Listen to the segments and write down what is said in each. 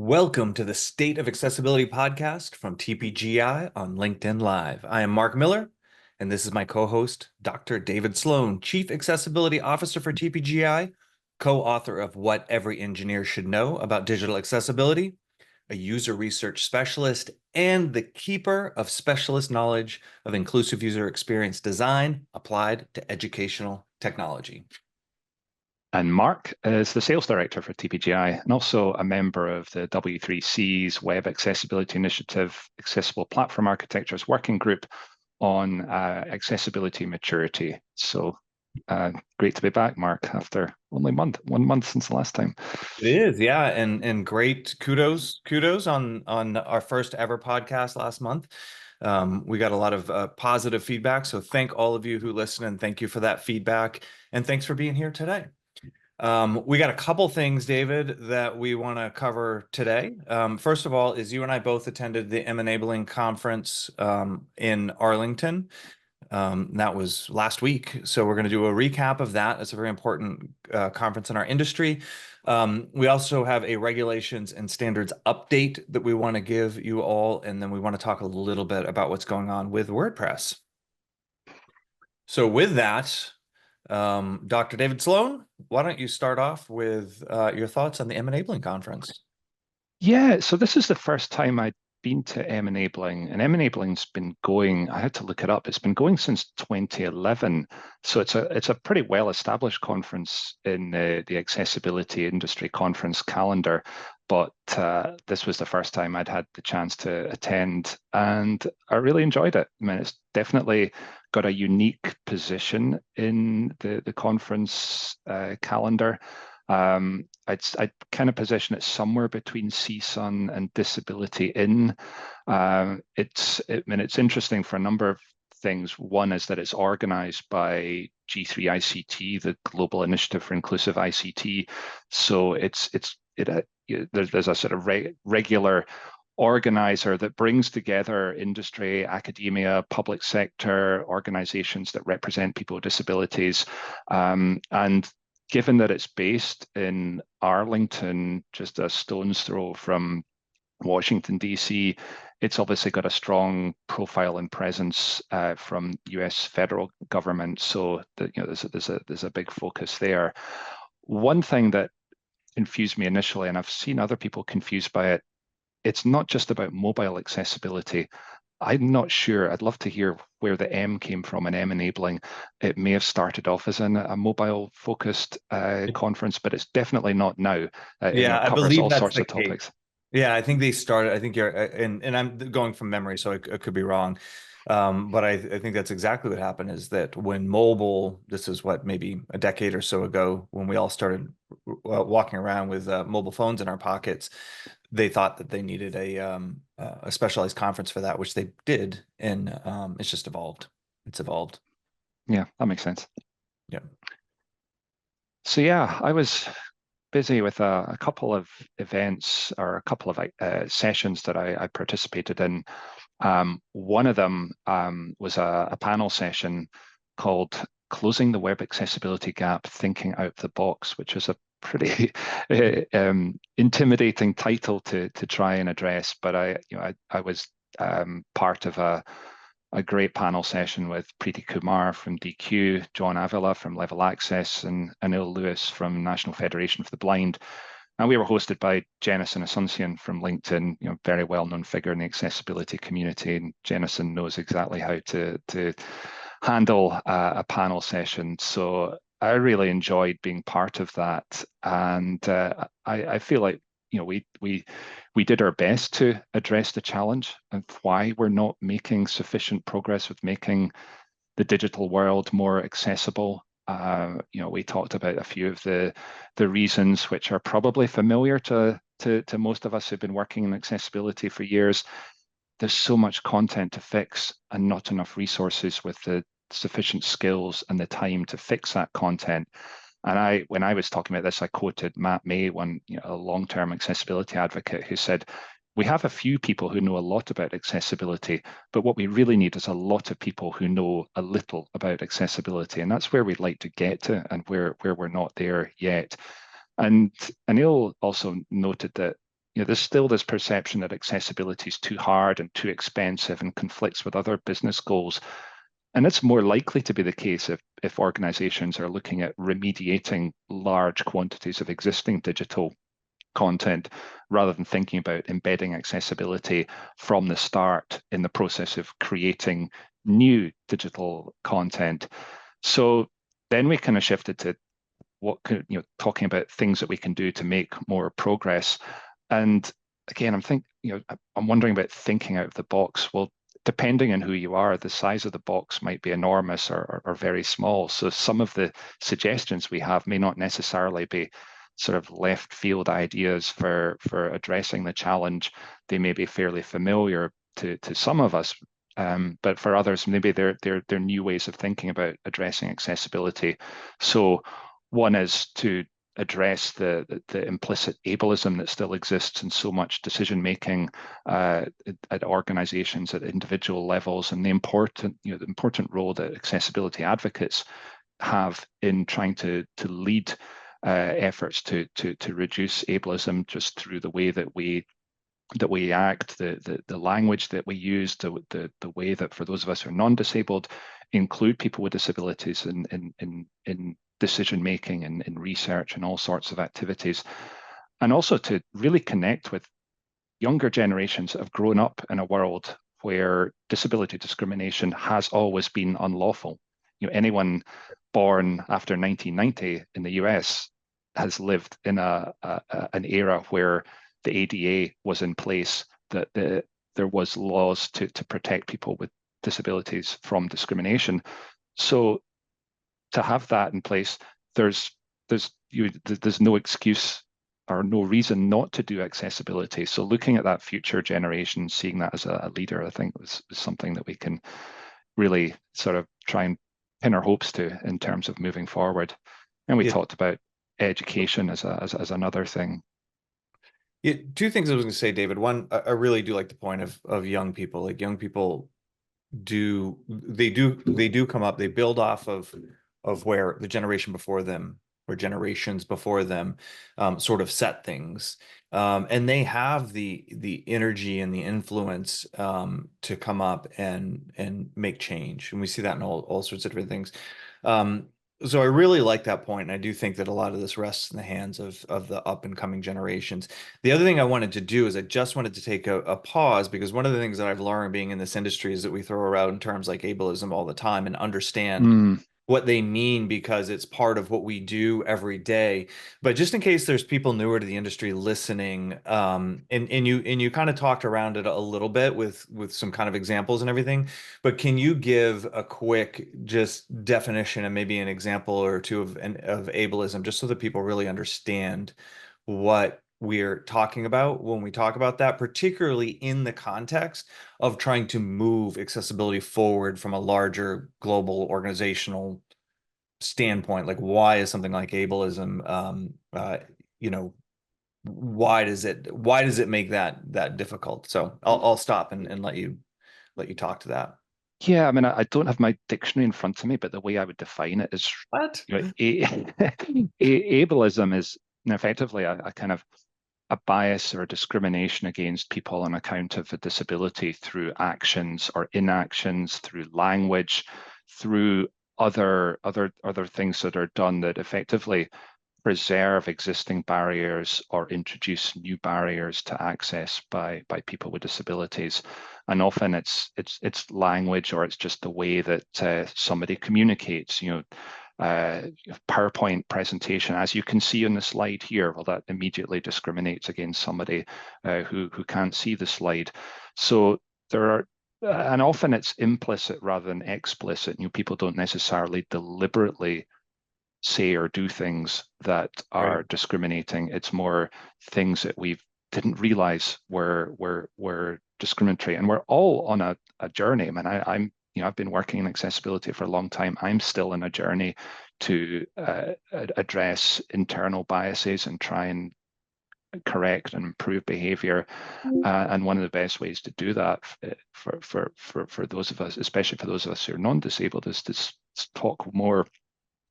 Welcome to the State of Accessibility podcast from TPGI on LinkedIn Live. I am Mark Miller, and this is my co-host, Dr. David Sloan, Chief Accessibility Officer for TPGI, co-author of What Every Engineer Should Know About Digital Accessibility, a user research specialist, and the keeper of specialist knowledge of inclusive user experience design applied to educational technology. And Mark is the sales director for TPGI and also a member of the W3C's Web Accessibility Initiative Accessible Platform Architectures Working Group on accessibility maturity. So great to be back, Mark, after only 1 month since the last time. It is, yeah, and great kudos on our first ever podcast last month. We got a lot of positive feedback, so thank all of you who listen, and thank you for that feedback, and thanks for being here today. We got a couple things, David, that we want to cover today. First of all, is you and I both attended the M-Enabling conference in Arlington. That was last week. So we're going to do a recap of that. It's a very important conference in our industry. We also have a regulations and standards update that we want to give you all. And then we want to talk a little bit about what's going on with WordPress. So with that, Dr. David Sloan, why don't you start off with your thoughts on the M-Enabling conference? Yeah, so this is the first time I'd been to M-Enabling, and M-Enabling's been going, I had to look it up, it's been going since 2011. So it's a pretty well-established conference in the accessibility industry conference calendar. But this was the first time I'd had the chance to attend, and I really enjoyed it. I mean, it's definitely got a unique position in the conference calendar. I'd kind of position it somewhere between CSUN and Disability In. It's interesting for a number of things. One is that it's organized by G3ICT, the Global Initiative for Inclusive ICT. So there's a sort of regular organizer that brings together industry, academia, public sector organizations that represent people with disabilities. And given that it's based in Arlington, just a stone's throw from Washington, D.C., it's obviously got a strong profile and presence from U.S. federal government. So there's a big focus there. One thing that confused me initially, and I've seen other people confused by it, it's not just about mobile accessibility. I'm not sure. I'd love to hear where the M came from in M-Enabling. It may have started off as a mobile-focused conference, but it's definitely not now. Yeah, It I covers believe all that's sorts the of case. topics. Yeah, I think they started, I think you're, and I'm going from memory, so I could be wrong. But I think that's exactly what happened is that when mobile, this is what, maybe a decade or so ago, when we all started walking around with mobile phones in our pockets, they thought that they needed a specialized conference for that, which they did. And it's just evolved. It's evolved. Yeah, that makes sense. Yeah. So yeah, I was busy with a couple of events or a couple of sessions that I participated in. One of them was a panel session called Closing the Web Accessibility Gap, Thinking Out the Box, which was a pretty intimidating title to try and address. But I was part of a great panel session with Preeti Kumar from DQ, John Avila from Level Access, and Anil Lewis from National Federation for the Blind. And we were hosted by Jennison Asuncion from LinkedIn, very well-known figure in the accessibility community. And Jennison knows exactly how to handle a panel session. So I really enjoyed being part of that. And I feel like we did our best to address the challenge and why we're not making sufficient progress with making the digital world more accessible. We talked about a few of the reasons which are probably familiar to most of us who've been working in accessibility for years. There's so much content to fix and not enough resources with the sufficient skills and the time to fix that content. And when I was talking about this, I quoted Matt May, a long-term accessibility advocate, who said, we have a few people who know a lot about accessibility, but what we really need is a lot of people who know a little about accessibility. And that's where we'd like to get to and where we're not there yet. And Anil also noted that there's still this perception that accessibility is too hard and too expensive and conflicts with other business goals. And it's more likely to be the case if organizations are looking at remediating large quantities of existing digital content rather than thinking about embedding accessibility from the start in the process of creating new digital content. So then we kind of shifted to what could, talking about things that we can do to make more progress. And again, I'm wondering about thinking out of the box. Well, depending on who you are, the size of the box might be enormous or very small. So some of the suggestions we have may not necessarily be sort of left field ideas for addressing the challenge. They may be fairly familiar to some of us, but for others, maybe they're new ways of thinking about addressing accessibility. So one is to address the implicit ableism that still exists in so much decision making at organizations at individual levels, and the important role that accessibility advocates have in trying to lead efforts to reduce ableism just through the way that we act, the language that we use, the way that for those of us who are non-disabled include people with disabilities in decision making and in research and all sorts of activities, and also to really connect with younger generations that have grown up in a world where disability discrimination has always been unlawful. Anyone born after 1990 in the US has lived in an era where the ADA was in place, that there was laws to protect people with disabilities from discrimination. So to have that in place, there's no excuse or no reason not to do accessibility. So looking at that future generation, seeing that as a leader, I think is something that we can really sort of try and pin our hopes to in terms of moving forward. And we talked about education as another thing. Yeah, two things I was going to say, David. One, I really do like the point of young people. Like young people do come up, they build off of where the generation before them or generations before them sort of set things. And they have the energy and the influence to come up and make change. And we see that in all sorts of different things. So I really like that point, and I do think that a lot of this rests in the hands of the up and coming generations. The other thing I wanted to do is I just wanted to take a pause, because one of the things that I've learned being in this industry is that we throw around terms like ableism all the time and understand what they mean because it's part of what we do every day. But just in case there's people newer to the industry listening, and you kind of talked around it a little bit with some kind of examples and everything, but can you give a quick just definition and maybe an example or two of ableism, just so that people really understand what we're talking about when we talk about that, particularly in the context of trying to move accessibility forward from a larger global organizational standpoint? Like, why is something like ableism, you know, why does it make that difficult? So I'll stop and let you talk to that. Yeah, I mean, I don't have my dictionary in front of me, but the way I would define it is, What? ableism is effectively a kind of a bias or a discrimination against people on account of a disability through actions or inactions, through language, through other things that are done that effectively preserve existing barriers or introduce new barriers to access by people with disabilities. And often it's language, or it's just the way that somebody communicates. PowerPoint presentation, as you can see on the slide here, well, that immediately discriminates against somebody who can't see the slide. So there are, and often it's implicit rather than explicit. People don't necessarily deliberately say or do things that are discriminating. It's more things that we didn't realize were discriminatory. And we're all on a journey. I mean, I'm I've been working in accessibility for a long time. I'm still in a journey to address internal biases and try and correct and improve behavior. And one of the best ways to do that for those of us, especially for those of us who are non-disabled, is to talk more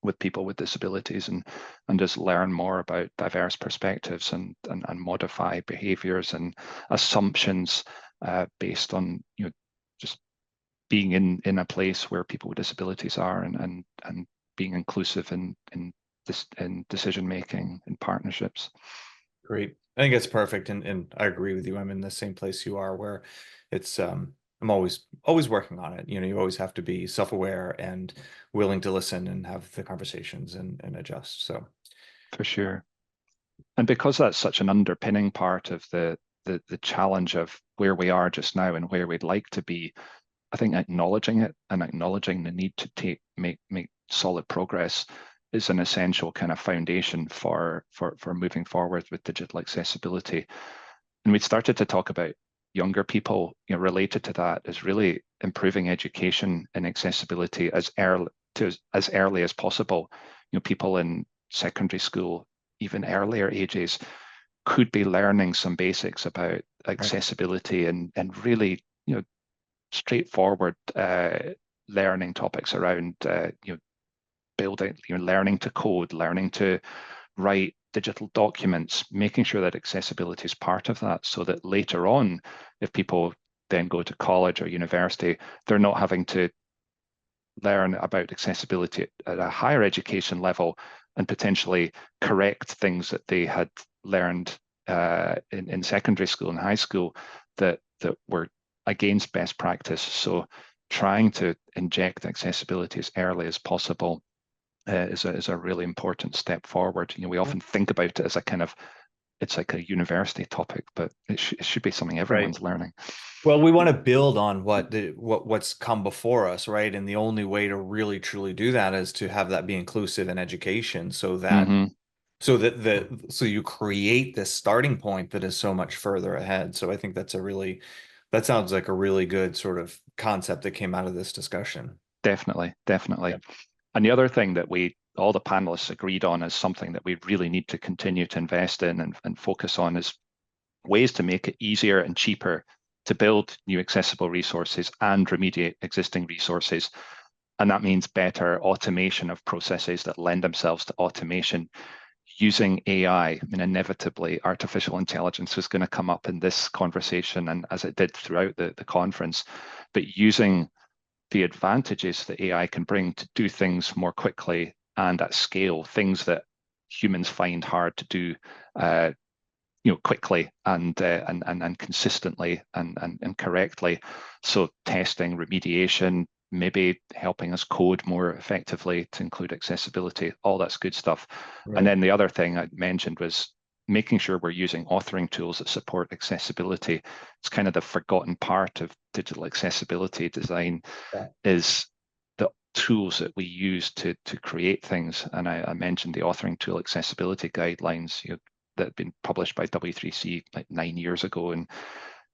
with people with disabilities, and just learn more about diverse perspectives, and modify behaviors and assumptions based on just being in a place where people with disabilities are, and being inclusive in decision making and partnerships. Great. I think it's perfect. And I agree with you. I'm in the same place you are, where it's I'm always working on it. You always have to be self-aware and willing to listen and have the conversations and adjust. So For sure. And because that's such an underpinning part of the challenge of where we are just now and where we'd like to be, I think acknowledging it and acknowledging the need to make solid progress is an essential kind of foundation for moving forward with digital accessibility. And we started to talk about younger people, related to that, is really improving education and accessibility as early as possible. People in secondary school, even earlier ages, could be learning some basics about right. accessibility, and really, straightforward learning topics around building, learning to code, learning to write digital documents, making sure that accessibility is part of that, so that later on, if people then go to college or university, they're not having to learn about accessibility at a higher education level and potentially correct things that they had learned in secondary school and high school that were against best practice. So trying to inject accessibility as early as possible is a really important step forward. We often think about it as a kind of, it's like a university topic, but it should be something Right. everyone's learning. Well, we want to build on what's come before us, right? And the only way to really truly do that is to have that be inclusive in education, Mm-hmm. so you create this starting point that is so much further ahead. So I think that sounds like a really good sort of concept that came out of this discussion. Definitely, definitely. Yeah. And the other thing that all the panelists agreed on, is something that we really need to continue to invest in and focus on, is ways to make it easier and cheaper to build new accessible resources and remediate existing resources. And that means better automation of processes that lend themselves to automation using AI. I mean, inevitably, artificial intelligence is going to come up in this conversation, and as it did throughout the conference, but using the advantages that AI can bring to do things more quickly and at scale, things that humans find hard to do, quickly and consistently and correctly. So testing, remediation, maybe helping us code more effectively to include accessibility, all that's good stuff. And Right. then the other thing I mentioned was making sure we're using authoring tools that support accessibility. It's kind of the forgotten part of digital accessibility design, Yeah. is the tools that we use to create things. And I mentioned the authoring tool accessibility guidelines, that have been published by W3C like 9 years ago, and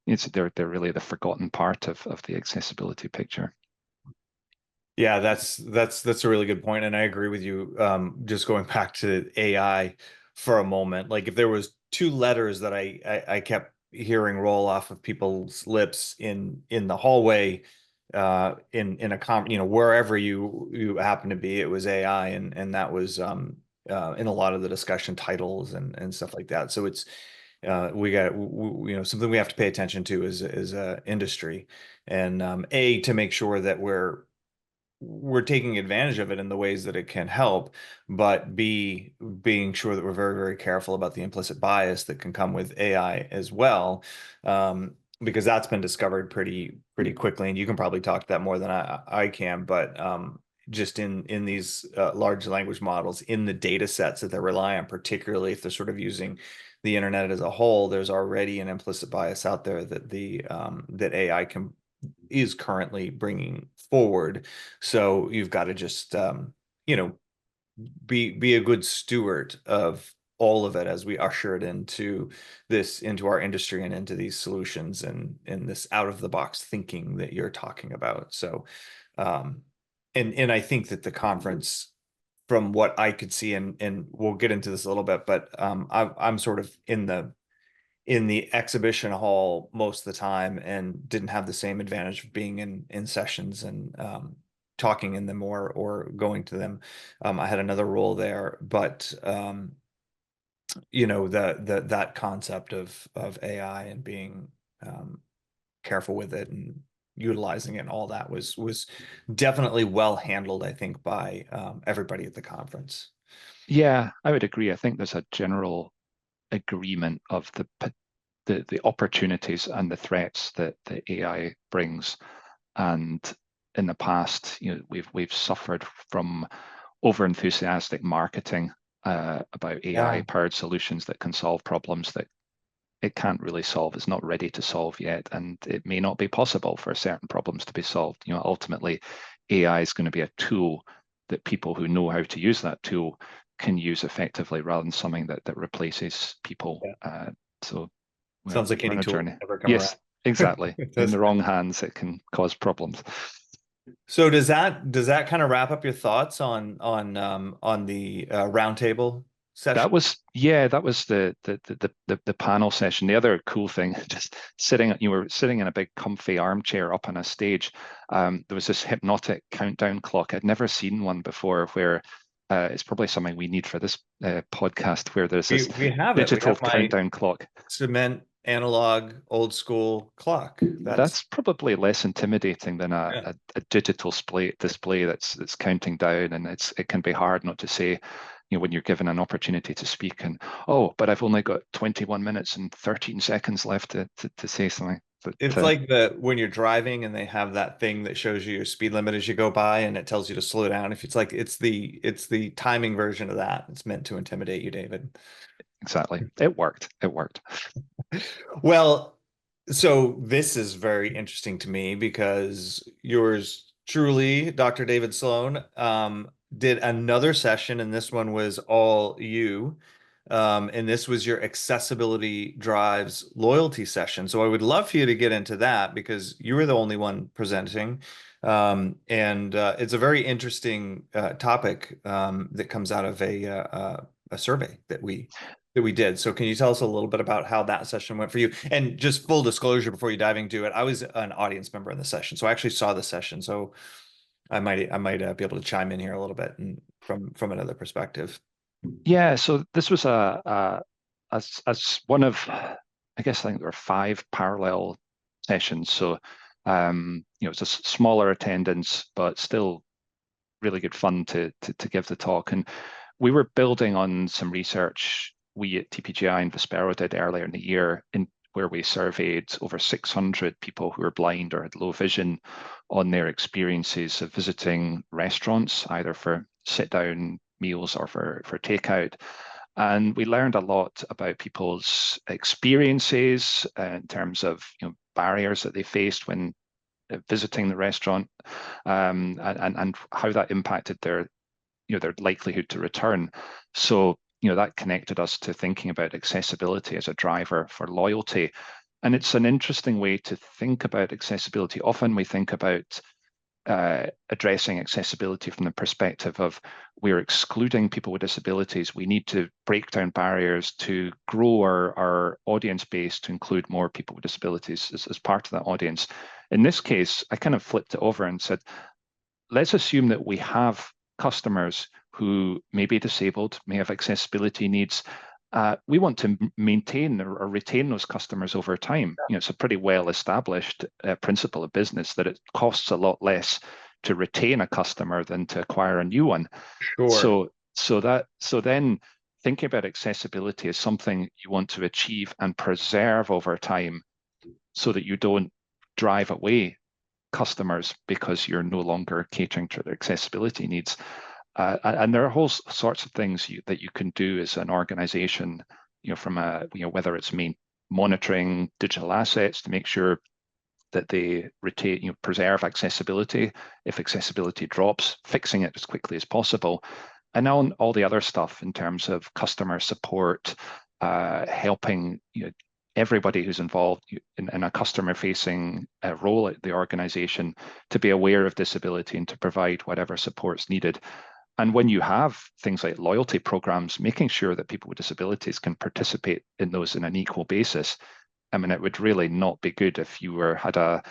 they're really the forgotten part of the accessibility picture. Yeah, that's a really good point, and I agree with you. Just going back to AI for a moment, like if there was two letters that I kept hearing roll off of people's lips in the hallway, in a wherever you happen to be, it was AI, and that was in a lot of the discussion titles and stuff like that. So it's we got something we have to pay attention to as a industry, and A, to make sure that we're taking advantage of it in the ways that it can help, but B, being sure that we're very, very careful about the implicit bias that can come with AI as well, because that's been discovered pretty quickly, and you can probably talk to that more than I can, but just in these large language models, in the data sets that they rely on, particularly if they're sort of using the internet as a whole, there's already an implicit bias out there that that AI is currently bringing forward. So you've got to just you know be a good steward of all of it as we usher it into our industry and into these solutions and in this out of the box thinking that you're talking about. So um and I think that the conference, from what I could see, and we'll get into this a little bit, but I'm sort of in the exhibition hall most of the time and didn't have the same advantage of being in sessions and talking in them or going to them. I had another role there, but that concept of AI and being careful with it and utilizing it and all that was definitely well handled, I think, by everybody at the conference. Yeah, I would agree. I think there's a general agreement of the opportunities and the threats that the AI brings. And in the past, we've suffered from over-enthusiastic marketing about Yeah. AI-powered solutions that can solve problems that it can't really solve. It's not ready to solve yet, and it may not be possible for certain problems to be solved. Ultimately, AI is going to be a tool that people who know how to use that tool can use effectively, rather than something that replaces people. Yeah. So Sounds like we're any on a tool journey. ever come around. Yes, exactly. It In does. the wrong hands, it can cause problems. So does that kind of wrap up your thoughts on the roundtable session? That was the panel session. The other cool thing, just you were sitting in a big comfy armchair up on a stage. There was this hypnotic countdown clock. I'd never seen one before where it's probably something we need for this podcast, where there's this We have it. We digital have my countdown clock. cement analog old school clock. That's That's probably less intimidating than yeah. a digital display that's counting down, and it can be hard not to say, when you're given an opportunity to speak, and oh, but I've only got 21 minutes and 13 seconds left to say something. But It's like when you're driving and they have that thing that shows you your speed limit as you go by and it tells you to slow down. If it's like it's the timing version of that. It's meant to intimidate you, David. exactly, it worked. It worked. Well, so this is very interesting to me because yours truly, Dr. David Sloan, did another session, and this one was all you. And this was your Accessibility Drives loyalty session. So I would love for you to get into that because you were the only one presenting. And it's a very interesting topic that comes out of a survey that we did. So can you tell us a little bit about how that session went for you? And just full disclosure before you dive into it, I was an audience member in the session, so I actually saw the session. So I might be able to chime in here a little bit and from another perspective. Yeah, so this was as one of, I guess, I think there were 5 parallel sessions. So it's a smaller attendance, but still really good fun to give the talk. And we were building on some research we at TPGI and Vispero did earlier in the year, where we surveyed over 600 people who were blind or had low vision on their experiences of visiting restaurants, either for sit-down meals or for takeout. And we learned a lot about people's experiences in terms of barriers that they faced when visiting the restaurant, and how that impacted their likelihood to return. So that connected us to thinking about accessibility as a driver for loyalty. And it's an interesting way to think about accessibility. Often we think about addressing accessibility from the perspective of we're excluding people with disabilities. We need to break down barriers to grow our audience base to include more people with disabilities as part of that audience. In this case, I kind of flipped it over and said, let's assume that we have customers who may be disabled, may have accessibility needs. We want to maintain or retain those customers over time. It's a pretty well-established principle of business that it costs a lot less to retain a customer than to acquire a new one. Sure. So then thinking about accessibility as something you want to achieve and preserve over time, so that you don't drive away customers because you're no longer catering to their accessibility needs. And there are whole sorts of things that you can do as an organization, from whether it's monitoring digital assets to make sure that they retain, preserve accessibility. If accessibility drops, fixing it as quickly as possible. And on all the other stuff in terms of customer support, helping everybody who's involved in a customer-facing role at the organization to be aware of disability and to provide whatever support's needed. And when you have things like loyalty programs, making sure that people with disabilities can participate in those on an equal basis. I mean, it would really not be good if you had a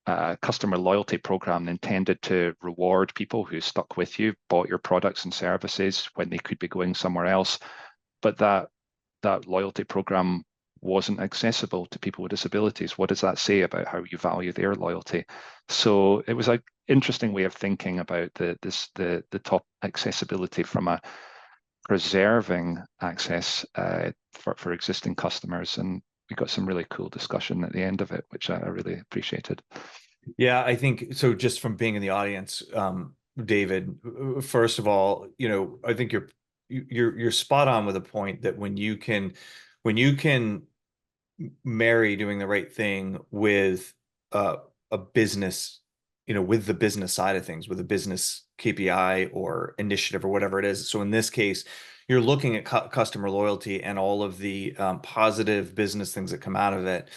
a customer loyalty program intended to reward people who stuck with you, bought your products and services when they could be going somewhere else. But that loyalty program wasn't accessible to people with disabilities. What does that say about how you value their loyalty? So it was an interesting way of thinking about the top accessibility from a preserving access for existing customers. And we got some really cool discussion at the end of it, which I really appreciated. Yeah, I think so. Just from being in the audience, David, first of all, I think you're spot on with a point that when you can marry doing the right thing with a business, with the business side of things, with a business KPI or initiative or whatever it is. So in this case, you're looking at customer loyalty and all of the positive business things that come out of it.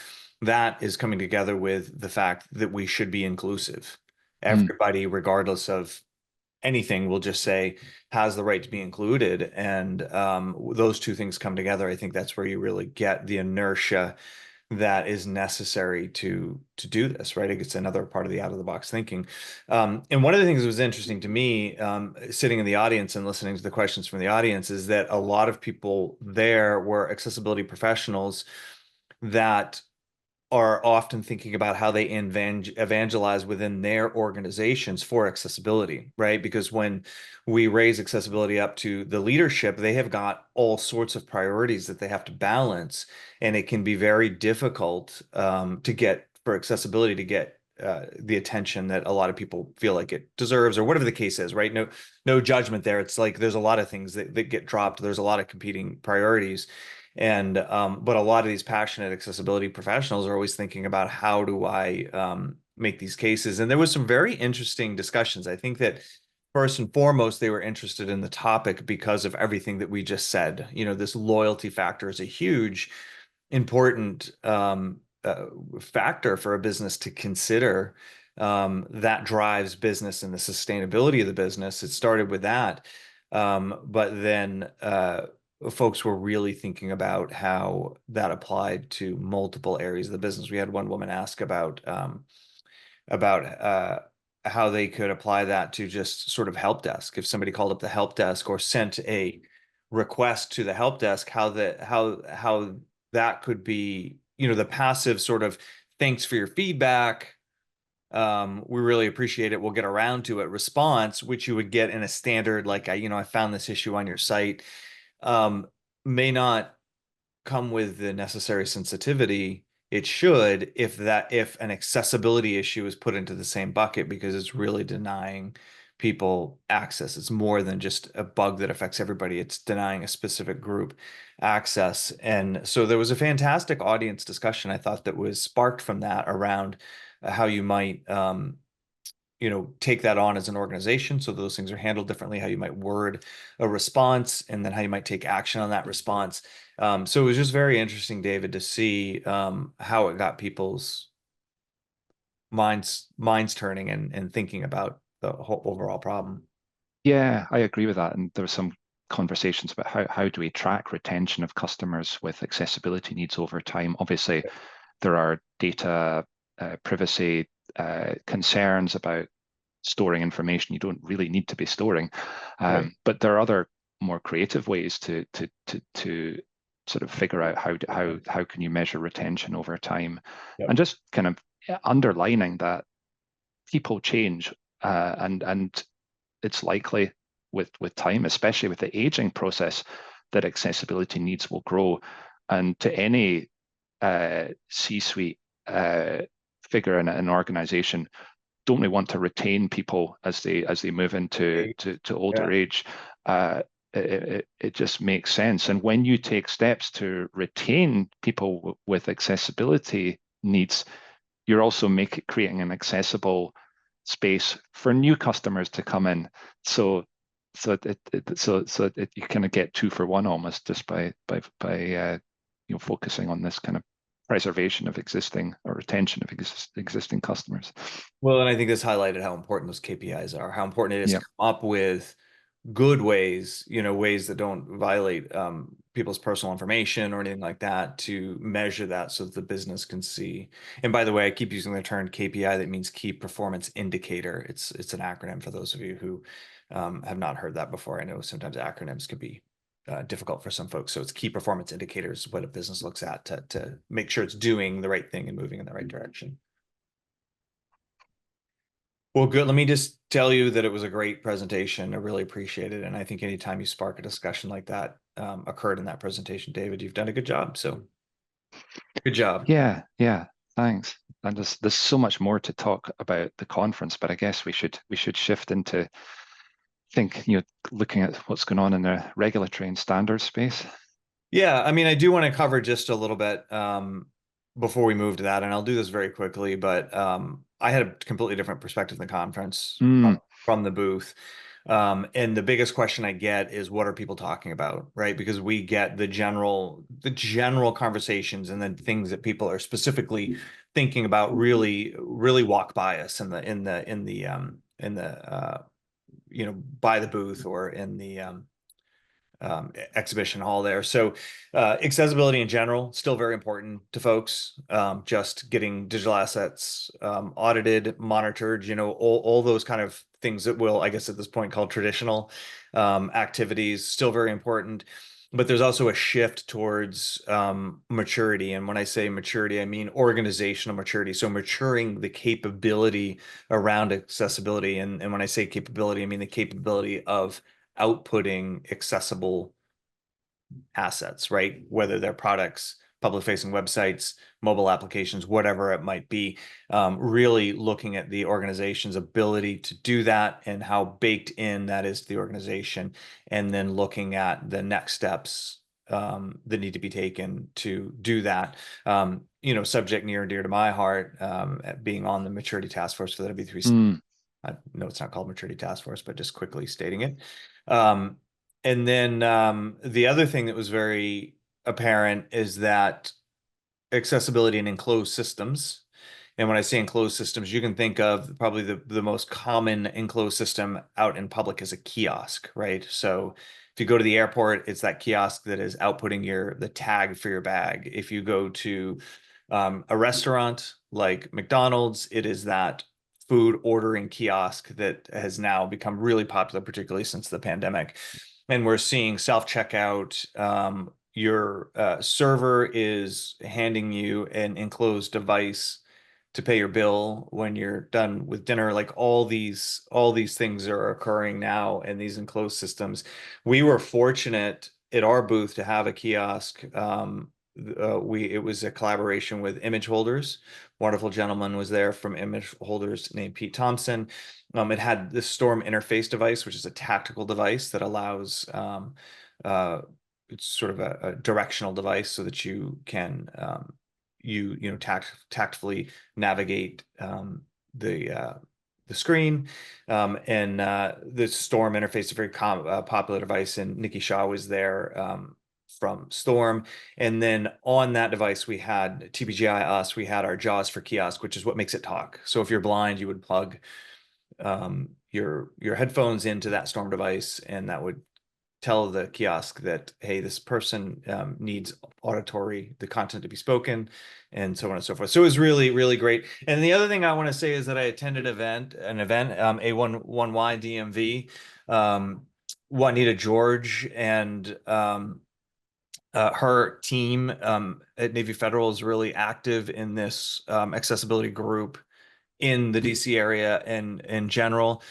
That is coming together with the fact that we should be inclusive. Mm. Everybody, regardless of anything, will just say has the right to be included, and those two things come together. I think that's where you really get the inertia that is necessary to do this, right? It's another part of the out of the box thinking. And one of the things that was interesting to me, sitting in the audience and listening to the questions from the audience, is that a lot of people there were accessibility professionals that are often thinking about how they evangelize within their organizations for accessibility, right? Because when we raise accessibility up to the leadership, they have got all sorts of priorities that they have to balance, and it can be very difficult to get for accessibility to get the attention that a lot of people feel like it deserves, or whatever the case is, right? No judgment there. It's like there's a lot of things that get dropped. There's a lot of competing priorities. And but a lot of these passionate accessibility professionals are always thinking about how do I make these cases. And there was some very interesting discussions. I think that first and foremost, they were interested in the topic because of everything that we just said. This loyalty factor is a huge, important factor for a business to consider. That drives business and the sustainability of the business. It started with that. But then folks were really thinking about how that applied to multiple areas of the business. We had one woman ask about how they could apply that to just sort of help desk. If somebody called up the help desk or sent a request to the help desk, how that could be, the passive sort of thanks for your feedback. We really appreciate it. We'll get around to it response, which you would get in a standard, like, I found this issue on your site, may not come with the necessary sensitivity it should if an accessibility issue is put into the same bucket, because it's really denying people access. It's more than just a bug that affects everybody. It's denying a specific group access. And so there was a fantastic audience discussion, I thought, that was sparked from that around how you might take that on as an organization. So those things are handled differently, how you might word a response, and then how you might take action on that response. So it was just very interesting, David, to see how it got people's minds turning and thinking about the whole overall problem. Yeah, I agree with that. And there were some conversations about how do we track retention of customers with accessibility needs over time. Obviously, there are data privacy concerns about storing information you don't really need to be storing, Right. but there are other more creative ways to sort of figure out how can you measure retention over time. Yep. And just kind of underlining that people change, and it's likely with time, especially with the aging process, that accessibility needs will grow. And to any C-suite figure in an organization, don't we want to retain people as they move into to older age? It just makes sense. And when you take steps to retain people with accessibility needs, you're also creating an accessible space for new customers to come in. So you kind of get two for one almost, just by focusing on this kind of preservation of existing or retention of existing customers. Well, and I think this highlighted how important those KPIs are, how important it is Yeah. to come up with good ways, ways that don't violate people's personal information or anything like that to measure that so that the business can see. And by the way, I keep using the term KPI. That means key performance indicator. It's an acronym for those of you who have not heard that before. I know sometimes acronyms can be difficult for some folks. So it's key performance indicators, what a business looks at to make sure it's doing the right thing and moving in the right direction. Well, good. Let me just tell you that it was a great presentation. I really appreciate it. And I think anytime you spark a discussion like that occurred in that presentation, David, you've done a good job. So good job. Yeah, thanks. And there's so much more to talk about the conference, but I guess we should shift into looking at what's going on in the regulatory and standards space. Yeah, I mean, I do want to cover just a little bit before we move to that, and I'll do this very quickly, but I had a completely different perspective in the conference Mm, from the booth. And the biggest question I get is what are people talking about, right? Because we get the general conversations and then things that people are specifically thinking about really walk by us by the booth or in the exhibition hall there. So accessibility in general, still very important to folks. Just getting digital assets audited, monitored, all those kind of things that will, I guess at this point, called traditional activities, still very important. But there's also a shift towards maturity. And when I say maturity, I mean organizational maturity. So maturing the capability around accessibility. And when I say capability, I mean the capability of outputting accessible assets, right? Whether they're products, public facing websites, mobile applications, whatever it might be, really looking at the organization's ability to do that and how baked in that is to the organization, and then looking at the next steps that need to be taken to do that. Subject near and dear to my heart, being on the maturity task force for the W3C. mm, I know it's not called maturity task force, but just quickly stating it. And then the other thing that was very apparent is that accessibility in enclosed systems. And when I say enclosed systems, you can think of probably the most common enclosed system out in public as a kiosk, right? So if you go to the airport, it's that kiosk that is outputting the tag for your bag. If you go to a restaurant like McDonald's, it is that food ordering kiosk that has now become really popular, particularly since the pandemic. And we're seeing self-checkout. Your server is handing you an enclosed device to pay your bill when you're done with dinner. Like all these things are occurring now in these enclosed systems. We were fortunate at our booth to have a kiosk. It was a collaboration with Image Holders. Wonderful gentleman was there from Image Holders named Pete Thompson. It had the Storm interface device, which is a tactical device that allows it's sort of a directional device so that you can tactfully navigate the screen. And the Storm interface is a very popular device, and Nikki Shaw was there from Storm. And then on that device, we had TPGI us, we had our JAWS for kiosk, which is what makes it talk. So if you're blind, you would plug your headphones into that Storm device, and that would tell the kiosk that, hey, this person needs the content to be spoken, and so on and so forth. So it was really, really great. And the other thing I want to say is that I attended an event, A11Y DMV. Juanita George and her team at Navy Federal is really active in this accessibility group in the DC area and in general.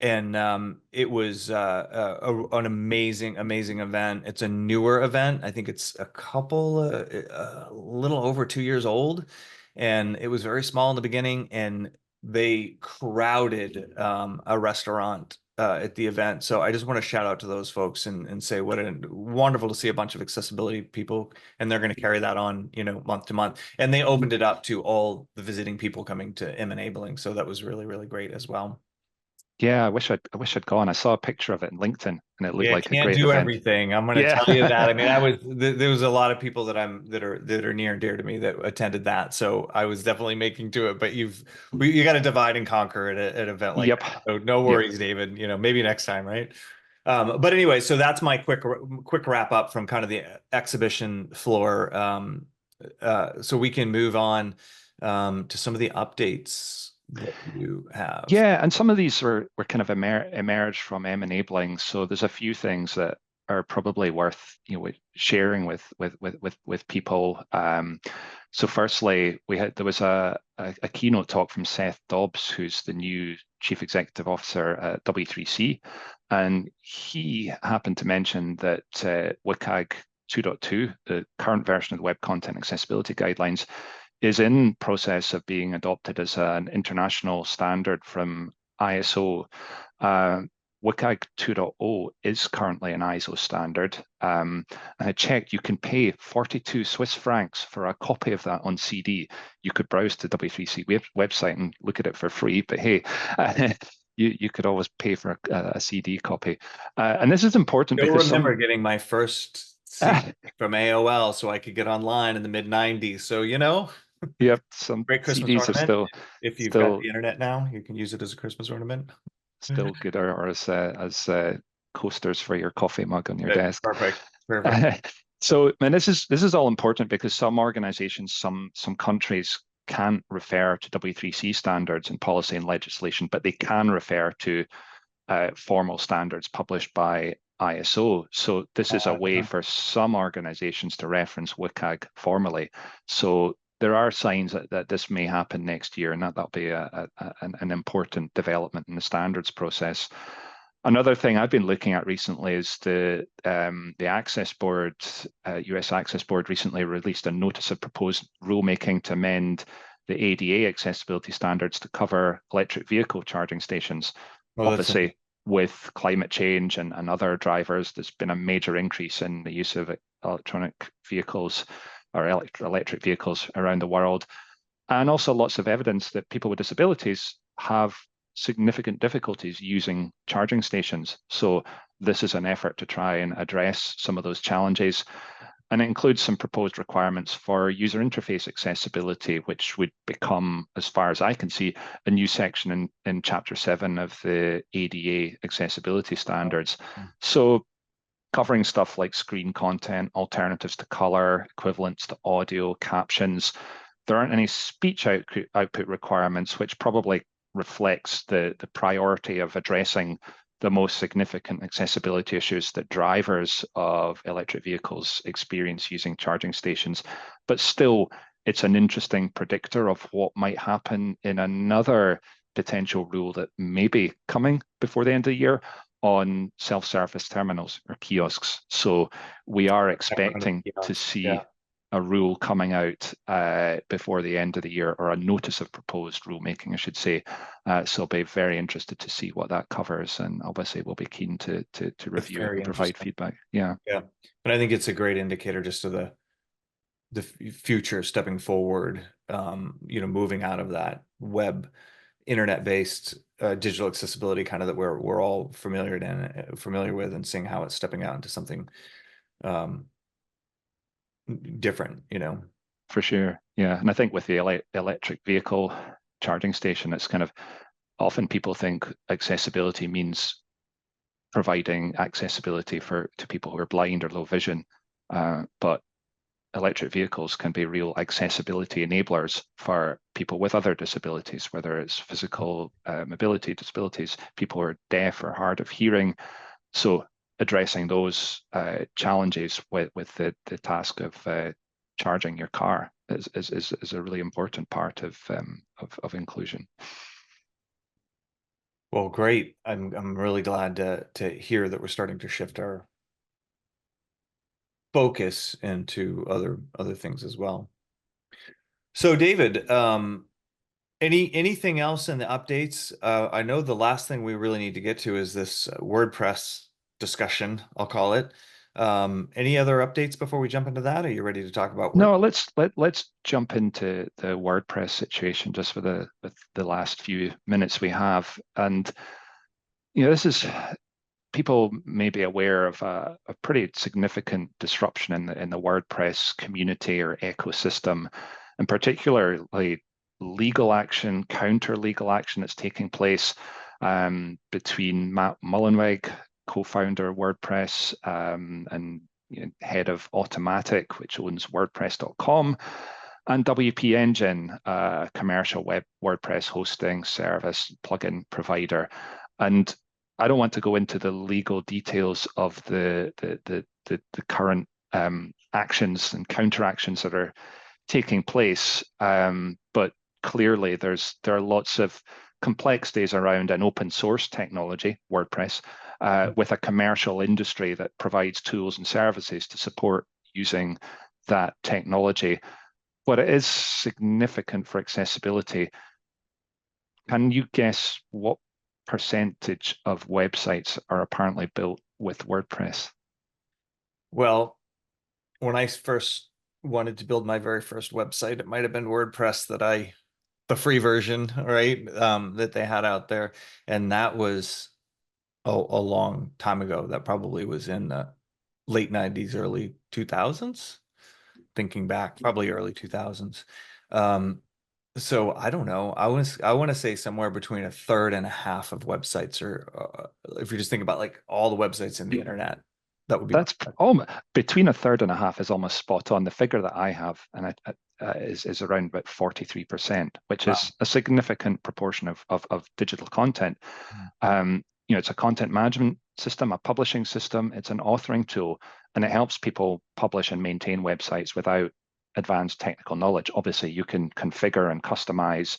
And it was an amazing, amazing event. It's a newer event. I think it's a little over 2 years old, and it was very small in the beginning. And they crowded a restaurant at the event. So I just want to shout out to those folks and say what a wonderful to see a bunch of accessibility people, and they're going to carry that on, month to month. And they opened it up to all the visiting people coming to M-Enabling. So that was really, really great as well. yeah, I wish I'd gone. I saw a picture of it in LinkedIn, and it looked Yeah, like a can't great do event. everything. I'm going to Yeah. tell you that. I mean, there was a lot of people that are near and dear to me that attended that. So I was definitely making to it, but you got to divide and conquer at an event like Yep. that. So no Yep. worries, David. Maybe next time, right? But anyway, so that's my quick wrap up from kind of the exhibition floor. So we can move on to some of the updates that you have. Yeah, and some of these were kind of emerged from enabling. So there's a few things that are probably worth sharing with people. So firstly, there was a keynote talk from Seth Dobbs, who's the new Chief Executive Officer at W3C, and he happened to mention that WCAG 2.2, the current version of the Web Content Accessibility Guidelines, is in process of being adopted as an international standard from ISO. WCAG 2.0 is currently an ISO standard. And I checked, you can pay 42 Swiss francs for a copy of that on CD. You could browse the W3C website and look at it for free, but hey, you could always pay for a CD copy. And this is important I because remember getting my first CD from AOL so I could get online in the mid 90s. So, Yep, some great Christmas CDs are ornament. If you've got still the internet now, you can use it as a Christmas ornament. good, or as coasters for your coffee mug on your desk. Perfect. Perfect. So, and this is all important because some organizations, some countries can't refer to W3C standards in policy and legislation, but they can refer to formal standards published by ISO. So this is a way for some organizations to reference WCAG formally. So there are signs that this may happen next year, and that'll be an important development in the standards process. Another thing I've been looking at recently is the Access Board, US Access Board recently released a notice of proposed rulemaking to amend the ADA accessibility standards to cover electric vehicle charging stations. Obviously, with climate change and other drivers, there's been a major increase in the use of electronic vehicles or electric vehicles around the world. And also lots of evidence that people with disabilities have significant difficulties using charging stations. So this is an effort to try and address some of those challenges. And it includes some proposed requirements for user interface accessibility, which would become, as far as I can see, a new section in Chapter 7 of the ADA accessibility standards. So covering stuff like screen content, alternatives to color, equivalents to audio, captions. There aren't any speech output requirements, which probably reflects the priority of addressing the most significant accessibility issues that drivers of electric vehicles experience using charging stations. But still, it's an interesting predictor of what might happen in another potential rule that may be coming before the end of the year on self-service terminals or kiosks. So we are expecting to see a rule coming out before the end of the year, or a notice of proposed rulemaking, I should say. So I'll be very interested to see what that covers, and obviously we'll be keen to review it and provide feedback. Yeah. But I think it's a great indicator just of the future stepping forward, moving out of that web internet-based digital accessibility kind of that we're all familiar with, and seeing how it's stepping out into something different, For sure. Yeah. And I think with the electric vehicle charging station, it's kind of often people think accessibility means providing accessibility to people who are blind or low vision. But electric vehicles can be real accessibility enablers for people with other disabilities, whether it's physical mobility disabilities, people who are deaf or hard of hearing. So addressing those challenges with the task of charging your car is a really important part of inclusion. Well, great. I'm really glad to hear that we're starting to shift our focus into other things as well. So David, anything else in the updates? I know the last thing we really need to get to is this WordPress discussion, I'll call it. Any other updates before we jump into that? Are you ready to talk about No, let's jump into the WordPress situation just for the last few minutes we have. And this is, people may be aware of a pretty significant disruption in the WordPress community or ecosystem, and particularly legal action, counter legal action that's taking place between Matt Mullenweg, co-founder of WordPress, and head of Automatic, which owns WordPress.com, and WP Engine, a commercial web WordPress hosting service plugin provider. And I don't want to go into the legal details of the current actions and counteractions that are taking place, but clearly there are lots of complexities around an open source technology, WordPress, with a commercial industry that provides tools and services to support using that technology. But it is significant for accessibility. Can you guess what percentage of websites are apparently built with WordPress? Well, when I first wanted to build my very first website, it might have been WordPress the free version, right? That they had out there. And that was a long time ago. That probably was in the late 90s, early 2000s. Thinking back, probably early 2000s. So I don't know. I want to say somewhere between a third and a half of websites, or if you just think about like all the websites in the internet, that would be. That's between a third and a half is almost spot on. The figure that I have is around about 43%, which is a significant proportion of digital content. It's a content management system, a publishing system, it's an authoring tool, and it helps people publish and maintain websites without advanced technical knowledge. Obviously, you can configure and customize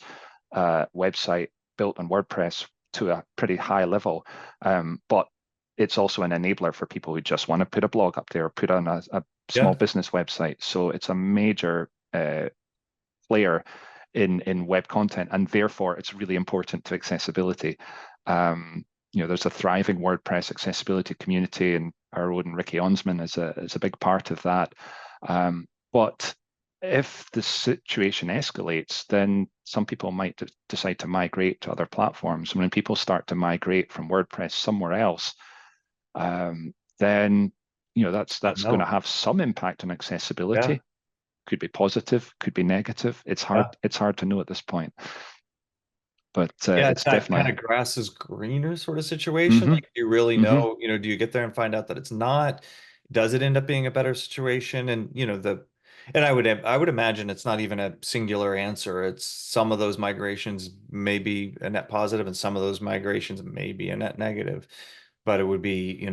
a website built on WordPress to a pretty high level, but it's also an enabler for people who just want to put a blog up there, put on a small business website. So it's a major player in web content, and therefore it's really important to accessibility. There's a thriving WordPress accessibility community, and our own Ricky Onsman is a big part of that. But if the situation escalates, then some people might decide to migrate to other platforms. When people start to migrate from WordPress somewhere else, then that's going to have some impact on accessibility. Yeah. Could be positive, could be negative. It's hard to know at this point. But it's that definitely kind of grass is greener sort of situation. Like, you really know, do you get there and find out that it's not? Does it end up being a better situation? And I would imagine it's not even a singular answer. It's some of those migrations may be a net positive, and some of those migrations may be a net negative. But it would be,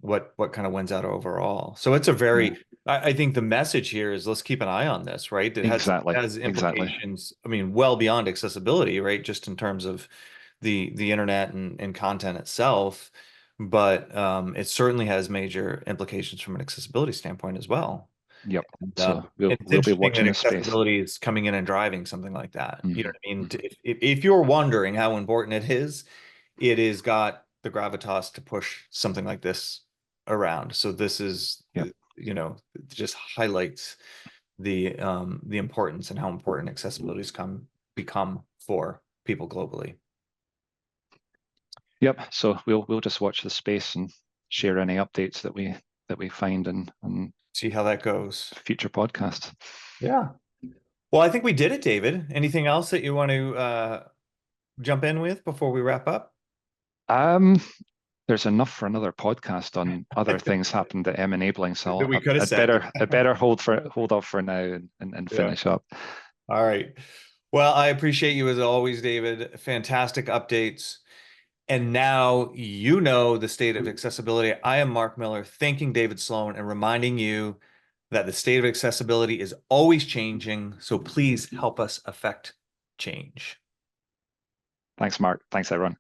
what kind of wins out overall. So it's a very, I think the message here is, let's keep an eye on this, right? It has implications, I mean, well beyond accessibility, right? Just in terms of the internet and content itself. But it certainly has major implications from an accessibility standpoint as well. Yep. And, so we'll be watching this space. Accessibility is coming in and driving something like that. You know what I mean? If you're wondering how important it is got the gravitas to push something like this around. So this is, just highlights the importance and how important accessibility has become for people globally. Yep. So we'll just watch the space and share any updates that we find and see how that goes. Future podcasts. Yeah. Well, I think we did it, David. Anything else that you want to jump in with before we wrap up? There's enough for another podcast on other things happened at M-Enabling, so I better hold off for now and finish up. All right. Well, I appreciate you as always, David. Fantastic updates. And now you know the state of accessibility. I am Mark Miller, thanking David Sloan and reminding you that the state of accessibility is always changing. So please help us affect change. Thanks, Mark. Thanks, everyone.